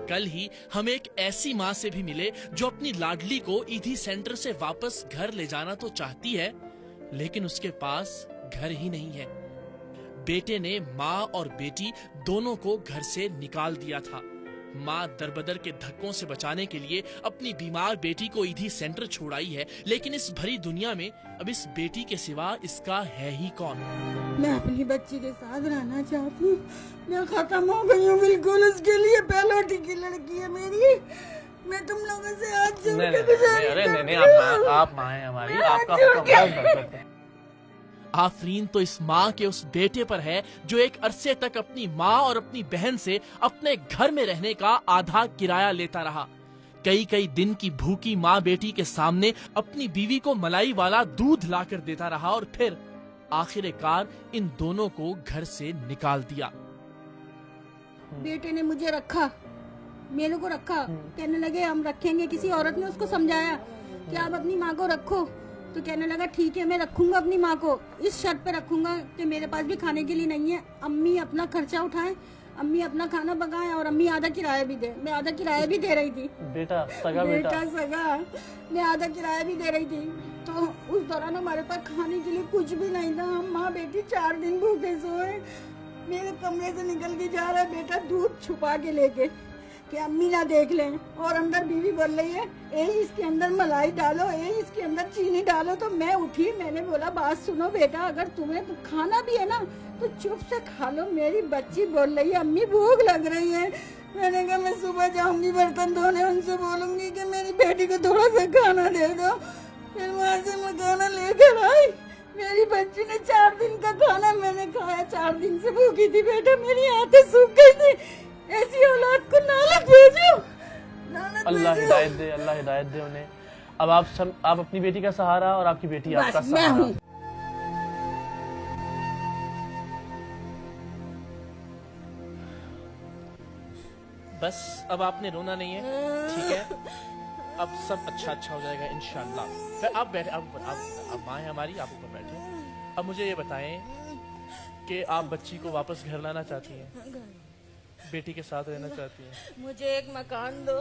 कल ही हम एक ऐसी माँ से भी मिले जो अपनी लाडली को ईदी सेंटर से वापस घर ले जाना तो चाहती है, लेकिन उसके पास घर ही नहीं है। बेटे ने माँ और बेटी दोनों को घर से निकाल दिया था। माँ दरबदर के धक्कों से बचाने के लिए अपनी बीमार बेटी को ईदी सेंटर छोड़ाई है, लेकिन इस भरी दुनिया में अब इस बेटी के सिवा इसका है ही कौन। मैं अपनी बच्ची के साथ रहना चाहती हूँ। मैं खत्म हो गई हूँ बिल्कुल। उसके लिए पहलोटी की लड़की है मेरी। मैं तुम लोगों से हाथ जोड़ के गुजारिश करती हूँ। आप माँ हैं हमारी, आपका हुक्म कर सकते हैं। आफरीन तो इस माँ के उस बेटे पर है जो एक अरसे तक अपनी माँ और अपनी बहन से अपने घर में रहने का आधा किराया लेता रहा। कई कई दिन की भूखी माँ बेटी के सामने अपनी बीवी को मलाई वाला दूध लाकर देता रहा और फिर आखिरकार इन दोनों को घर से निकाल दिया। बेटे ने मुझे रखा, मेरे को रखा। कहने लगे हम रखेंगे। किसी औरत ने उसको समझाया कि आप अपनी माँ को रखो, तो कहने लगा ठीक है मैं रखूंगा अपनी माँ को, इस शर्त पे रखूंगा कि मेरे पास भी खाने के लिए नहीं है। अम्मी अपना खर्चा उठाएं, अम्मी अपना खाना पकाएं और अम्मी आधा किराया भी दे। मैं आधा किराया भी दे रही थी। बेटा सगा बेटा सगा, मैं आधा किराया भी दे रही थी। तो उस दौरान हमारे पास खाने के लिए कुछ भी नहीं था। हम माँ बेटी 4 दिन भूखे सोए। मेरे कमरे से निकल के जा रहा है बेटा दूध छुपा के लेके कि अम्मी ना देख लें, और अंदर बीवी बोल रही है ए इसके अंदर मलाई डालो, ए इसके अंदर चीनी डालो। तो मैं उठी, मैंने बोला बात सुनो बेटा, अगर तुम्हें तो खाना भी है ना तो चुप से खा लो। मेरी बच्ची बोल रही है अम्मी भूख लग रही है। मैंने कहा मैं सुबह जाऊंगी बर्तन धोने, उनसे बोलूंगी कि मेरी बेटी को थोड़ा सा खाना दे दो। फिर वहाँ से मैं खाना लेकर आई। मेरी बच्ची ने 4 दिन का खाना मैंने खाया। 4 दिन से भूखी थी बेटा, मेरी आंखें सूख गई थी। ऐसी औलाद को नालत भेजो, अल्लाह हिदायत दे, अल्लाह हिदायत दे उन्हें। अब आप अपनी बेटी का सहारा और आपकी बेटी आपका सहारा। बस अब आपने रोना नहीं है, ठीक है? अब सब अच्छा हो जाएगा इंशाल्लाह। फिर आप बैठे, आप माँ है हमारी, आप ऊपर बैठे। अब मुझे ये बताएं कि आप बच्ची को वापस घर लाना चाहती हैं, बेटी के साथ रहना चाहती हैं। मुझे एक मकान दो,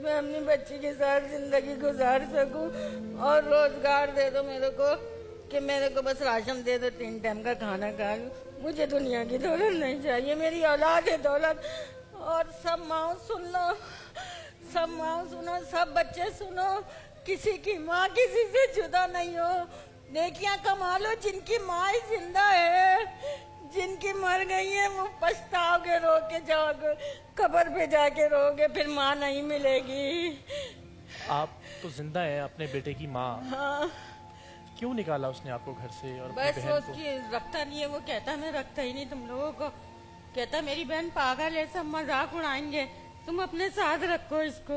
मैं अपनी बच्ची के साथ जिंदगी गुजार सकूं, और रोजगार दे दो मेरे को कि मेरे को बस राशन दे दो, 3 टाइम का खाना खा लूं। मुझे दुनिया की दौलत नहीं चाहिए, मेरी औलाद है दौलत। और सब माँ सुन लो, सब माँ सुनो, सब बच्चे सुनो, किसी की माँ किसी से जुदा नहीं हो। नेकियां कमा लो जिनकी माँ ही जिंदा है, जिनकी मर गई है वो पछताओगे, रो के जाओगे, कब्र पे जाके रोगे, फिर माँ नहीं मिलेगी। आप तो जिंदा हैं, अपने बेटे की माँ। हाँ। क्यों निकाला उसने आपको घर से? और बस वो उसकी रखता नहीं है, वो कहता मैं रखता ही नहीं तुम लोगों को। कहता मेरी बहन पागल है, सब मजाक उड़ाएंगे, तुम अपने साथ रखो इसको।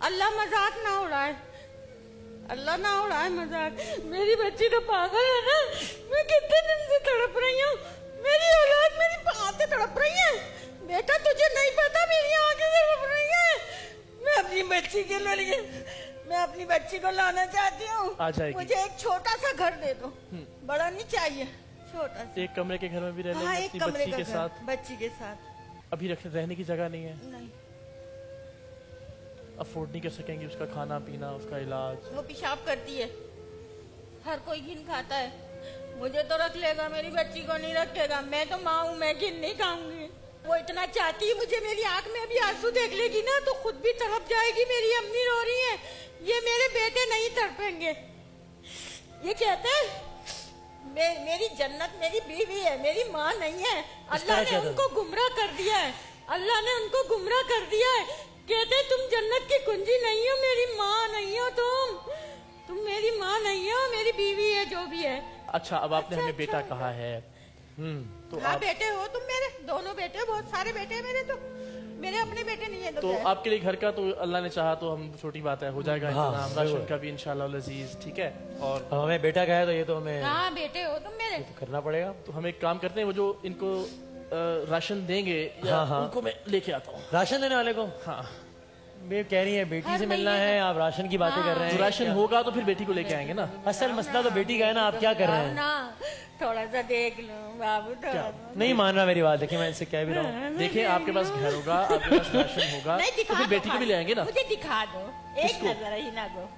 अल्लाह मजाक ना उड़ाए, अल्लाह ना उड़ाए मजाक। मेरी बच्ची तो पागल है ना, मैं कितने दिन से तड़प रही हूँ। मेरी औलाद मेरी आंखें तड़प रही है। बेटा तुझे नहीं पता मेरी आंखें तड़प रही है। मैं अपनी बच्ची के लिए, मैं अपनी बच्ची को लाना चाहती हूँ। मुझे एक छोटा सा घर दे दो, बड़ा नहीं चाहिए, छोटा सा। एक कमरे के घर में भी रह लेंगे अपनी बच्ची के साथ? बच्ची के साथ। अभी रहने की जगह नहीं है? नहीं। अफोर्ड नहीं कर सकेंगी उसका खाना पीना, उसका इलाज? वो पेशाब करती है, हर कोई घिन खाता है। मुझे तो रख लेगा, मेरी बच्ची को नहीं रखेगा। मैं तो माँ हूँ, मैं घिन नहीं खाऊंगी। वो इतना चाहती है मुझे, मेरी आंख में अभी आंसू देख लेगी ना तो खुद भी तड़प जाएगी। मेरी अम्मी रो रही है, ये मेरे बेटे नहीं तड़पेंगे। ये कहते हैं मेरी जन्नत मेरी बीवी है, मेरी माँ नहीं है। अल्लाह ने उनको गुमराह कर दिया है, अल्लाह ने उनको गुमराह कर दिया है। कहते तुम जन्नत की कुंजी नहीं हो, मेरी माँ नहीं हो, तुम मेरी माँ नहीं हो, मेरी बीवी है जो भी है। अच्छा अब आपने हमें बेटा कहा है, तो हाँ बेटे हो तुम मेरे, दोनों बेटे, बहुत सारे बेटे हैं मेरे, तो मेरे अपने बेटे नहीं है। तो आपके लिए घर का तो अल्लाह ने चाहा तो हम छोटी बात है, हो जाएगा इंतजाम, राशन का भी इंशाल्लाह अजीज, ठीक है? और हमें बेटा कहा है तो ये तो हमें, हाँ बेटे हो तुम मेरे, तो करना पड़ेगा। तो हम एक काम करते हैं, वो जो इनको राशन देंगे उनको मैं लेके आता हूँ। राशन देने वाले को? हाँ। मैं कह रही है बेटी से मिलना है, आप राशन की बातें कर रहे हैं। तो राशन होगा तो फिर बेटी को लेके आएंगे ना। असल मसला तो बेटी का है ना, आप क्या कर रहे हैं? थोड़ा सा देख लो बाबू, थोड़ा सा। नहीं मान रहा मेरी बात, देखिए मैं इससे कह भी रहा हूँ। देखिए आपके पास घर होगा, आपके पास राशन होगा, नहीं तो दिखा फिर दो बेटी को भी ले आएंगे ना। मुझे दिखा दो एक किसको? नजर हिना को।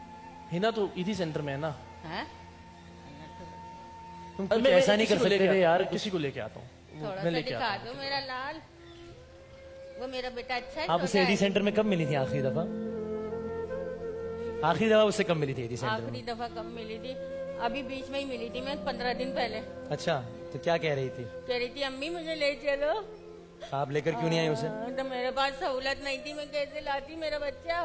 हिना तो ईदी सेंटर में है ना। हाँ? तुम कुछ ऐसा नहीं कर सकते थे यार। किसी को लेके आता हूँ, थोड़ा मैं सा लेके दिखा आता दो मेरा लाल, वो मेरा बेटा अच्छा है। आप उसे एडी सेंटर में कब मिली थी आखिरी दफा? आखिरी दफा उससे कब मिली थी एडी सेंटर आखिरी में? दफा कब मिली थी? अभी बीच में ही मिली थी मैं, 15 दिन पहले। अच्छा, तो क्या कह रही थी? कह रही थी अम्मी मुझे ले चलो। आप लेकर क्यों नहीं आई उसे? तो मेरे पास सहूलत नहीं थी, मैं कैसे लाती मेरा बच्चा,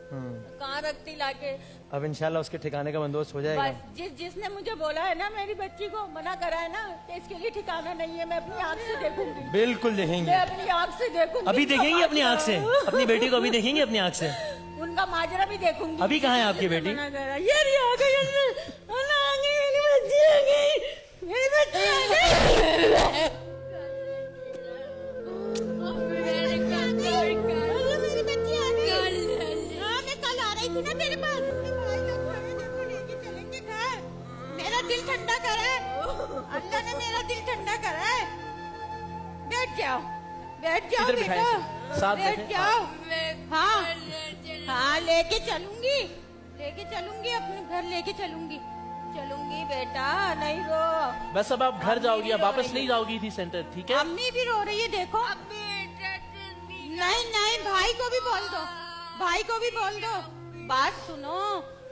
कहाँ रखती लाके। अब इंशाल्लाह उसके ठिकाने का बंदोबस्त हो जाएगा। बस जिसने मुझे बोला है ना, मेरी बच्ची को मना करा है ना कि इसके लिए ठिकाना नहीं है, मैं अपनी आँख से देखूंगी। बिल्कुल देखेंगे, मैं अपनी आँख से देखूंगी। अभी देखेंगी अपनी आँख से, अपनी बेटी को अभी देखेंगे अपनी आँख से। उनका माजरा भी देखूंगी। अभी कहाँ है आपकी बेटी? मना करा, ये रही आ गई, अल्लाह आ गई, मेरी बच्ची आ गई, मेरी बच्ची आ गई। ना तेरे पास लेके चलेंगे घर, मेरा दिल ठंडा करा है, अल्लाह ने मेरा दिल ठंडा करा है। बैठ जाओ इधर बेटा, बिठाएं, साथ बैठ बैठें। जाओ। हाँ लेके चलूंगी अपने घर, लेके चलूंगी बेटा, नहीं रो। बस अब आप घर जाओगी, अब वापस नहीं जाओगी ईदी सेंटर, ठीक है? अम्मी भी रो रही है, देखो। नहीं भाई को भी बोल दो, बात सुनो,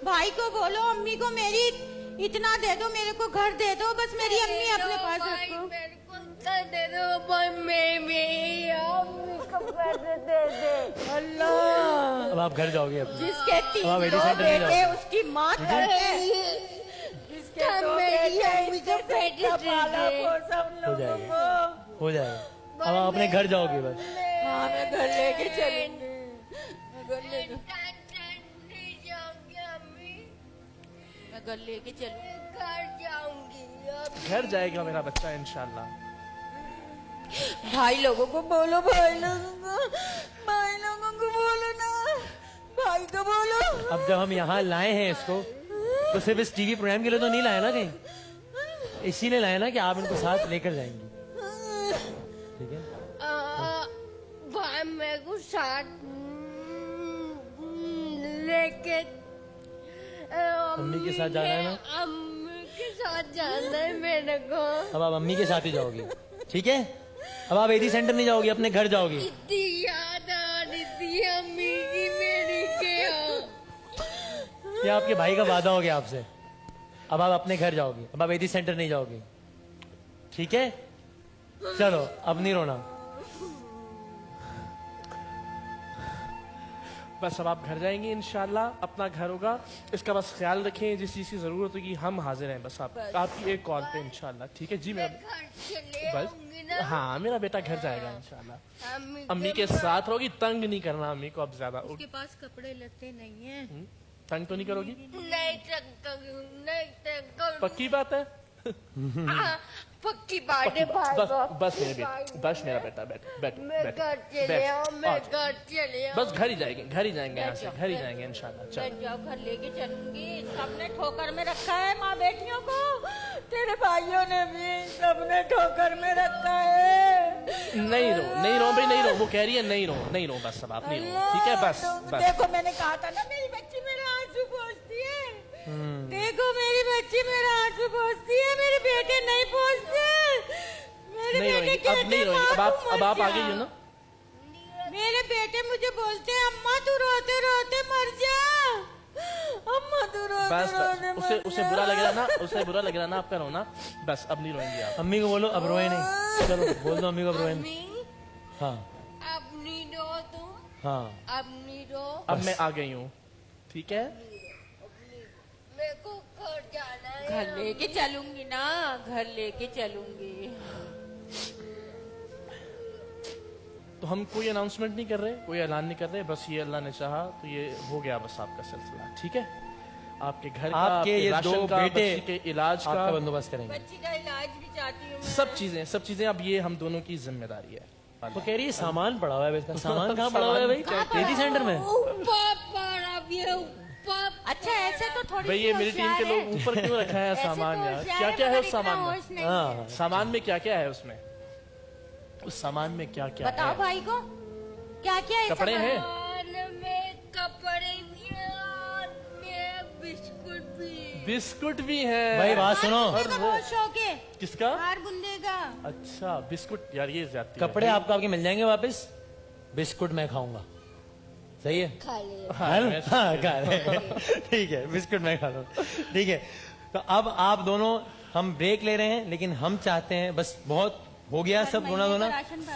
भाई को बोलो अम्मी को मेरी इतना दे दो, मेरे को घर दे दो, बस मेरी अम्मी अपने पास रखो। मेरे को दे दो भाई, मैं अम्मी को पैसे दे दे। अल्लाह, अब आप घर जाओगे अब। जिसके अब आप 3 एडी सेंटर नहीं बेटे जाओगे। उसकी माँ है, जिसके 2 बेटे इसके बेटा पाला वो सब हो लोगों जाएगा, को। हो जाएगा। अब आप अपने घर जाओगे बस। हाँ मैं घर लेके चलूंगी, मैं घर लेके चलूंगी। घर जाऊंगी, घर जाएगा मेरा बच्चा इंशाल्लाह। भाई लोगों को बोलो, भाई लोगों को बोलो ना, भाई को बोलो। अब जब हम यहाँ लाए हैं इसको, तो सिर्फ इस टीवी प्रोग्राम के लिए तो नहीं लाए ना कहीं, इसीलिए लाए ना कि आप इनको साथ लेकर जाएंगी, ठीक है? भाई मेरे को साथ लेके अम्मी के साथ जाना है ना? अम्मी के साथ जाना है मेरे को। अब आप अम्मी के साथ ही जाओगी, ठीक है? अब आप एडी सेंटर नहीं जाओगी, अपने घर जाओगी। इतनी याद आ रही थी अम्मी की मेरी के। ये आपके भाई का वादा हो गया आपसे, अब आप अपने घर जाओगी, अब आप एडी सेंटर नहीं जाओगी, ठीक है? चलो अब नहीं रोना। बस अब आप घर जाएंगे इंशाल्लाह, अपना घर होगा, इसका बस ख्याल रखें, जिस चीज की जरूरत होगी हम हाजिर हैं, बस आपकी एक कॉल पे इंशाल्लाह, ठीक है जी? मैं घर चले बस आऊंगी ना। हाँ, मेरा बेटा घर जाएगा इंशाल्लाह। अम्मी अम्मी के साथ रहोगी, तंग नहीं करना अम्मी को अब ज्यादा। उसके पास कपड़े लत्ते नहीं है। तंग तो नहीं करोगी? नहीं तक पक्की बात है? पक्की बात है भाई। बस मेरा बेटा बैठ मैं घर चले आऊं, मैं घर चले आऊं। बस घर ही जाएंगे यहाँ से, घर ही जाएंगे इंशाल्लाह। चल बैठ जाओ, घर लेके चलूंगी। सबने ठोकर में रखा है माँ बेटियों को, तेरे भाइयों ने भी सबने ठोकर में रखा है। नहीं रो भाई, नहीं रो, वो कह रही है नहीं रो, बस अब आप नहीं रो, ठीक है? बस देखो मैंने कहा था ना, मेरी बच्ची मेरा आंसू पोंछती है। देखो मेरी बच्ची मेरा आंसू पोंछती है, मेरे बेटे नहीं पोंछते। मेरे नहीं बेटे रोएंगे, अब नहीं रोएंगे, अब आप आ गई हो ना? मेरे बेटे मुझे बोलते हैं अम्मा तू रोते रोते मर जा, अम्मा तू रोते बस रोते उसे बुरा लग रहा ना आपका रोना, बस अब नहीं रोएंगे आप। अम्मी को बोलो अब रोए नहीं, चलो बोल दो अम्मी को अब रोए नहीं। अम्मी हाँ अब नहीं रो तुम, हाँ, अब नहीं रो। अब मैं आ गई हूँ, ठीक है? मेरे को घर जाना है। घर लेके चलूंगी ना, घर लेके चलूंगी। तो हम कोई अनाउंसमेंट नहीं कर रहे, कोई ऐलान नहीं कर रहे, बस ये अल्लाह ने चाहा तो ये हो गया बस आपका सिलसिला, ठीक है? आपके घर का, आपके ये राशन दो का, बेटे बच्ची के इलाज आपका का बंदोबस्त करेंगे। बच्ची का इलाज भी चाहती हूँ मैं। सब चीजें अब ये हम दोनों की जिम्मेदारी है। वो कह रही है सामान पड़ा हुआ है, इसका सामान कहाँ पड़ा हुआ है भाई? एडी सेंटर में। ऊपर अब ये अच्छा ऐसे तो थोड़ी भाई ये मेरी टीम के लोग ऊपर क्यों रखा है ऐसे सामान तो यार? होशियार क्या है, क्या है मगर उस इतना सामान होश नहीं हाँ है। सामान में क्या क्या है उसमें? उस सामान में क्या क्या बताओ है? भाई को क्या क्या है कपड़े हैं? सामान में? कपड़े भी हैं और में बिस्कुट भी। बिस्कुट भी है। भाई बात सुनो, बुंदे का बहुत शौक है। किसका? हार बुंदे का। अच्छा बिस्कुट यार, ये ज्यादती है। कपड़े आपको आपके मिल जाएंगे वापस, बिस्कुट मैं खाऊंगा, सही है? खा ले। है ना? हाँ खा रहे। ठीक है, बिस्कुट मैं खा लूँ, ठीक है। तो अब आप दोनों, हम ब्रेक ले रहे हैं, लेकिन हम चाहते हैं, बस बहुत हो गया सब रोना धोना,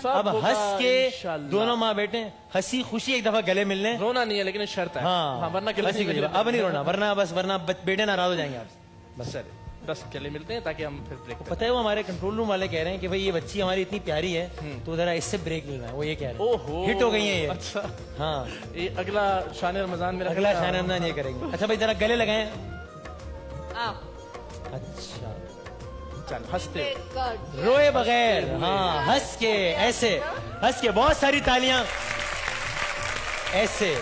सब अब होगा हंस के इंशाल्लाह। दोनों माँ बेटे हंसी खुशी एक दफा गले मिलने। रोना नहीं है लेकिन शर्त है। हाँ वरना गले हंसी नहीं खुशी, मिलते। अब नहीं रोना, वरना बेटे नाराज हो जाएंगे आपसे। बस चले 10 गले मिलते हैं ताकि हम फिर ब्रेक पता है वो हमारे कंट्रोल रूम वाले कह रहे हैं कि भाई ये बच्ची हमारी इतनी प्यारी है, तो जरा इससे ब्रेक लेना है, वो ये कह रहे हैं। ओहो हिट हो गई है ये। अच्छा हाँ ये अगला शान रमजान में अगला शान रमजान ये करेंगे। अच्छा भाई जरा गले लगाएं। आओ। अच्छा चल हंसते रोए बगैर, हाँ हंस के, ऐसे हंस के, बहुत सारी तालियां ऐसे।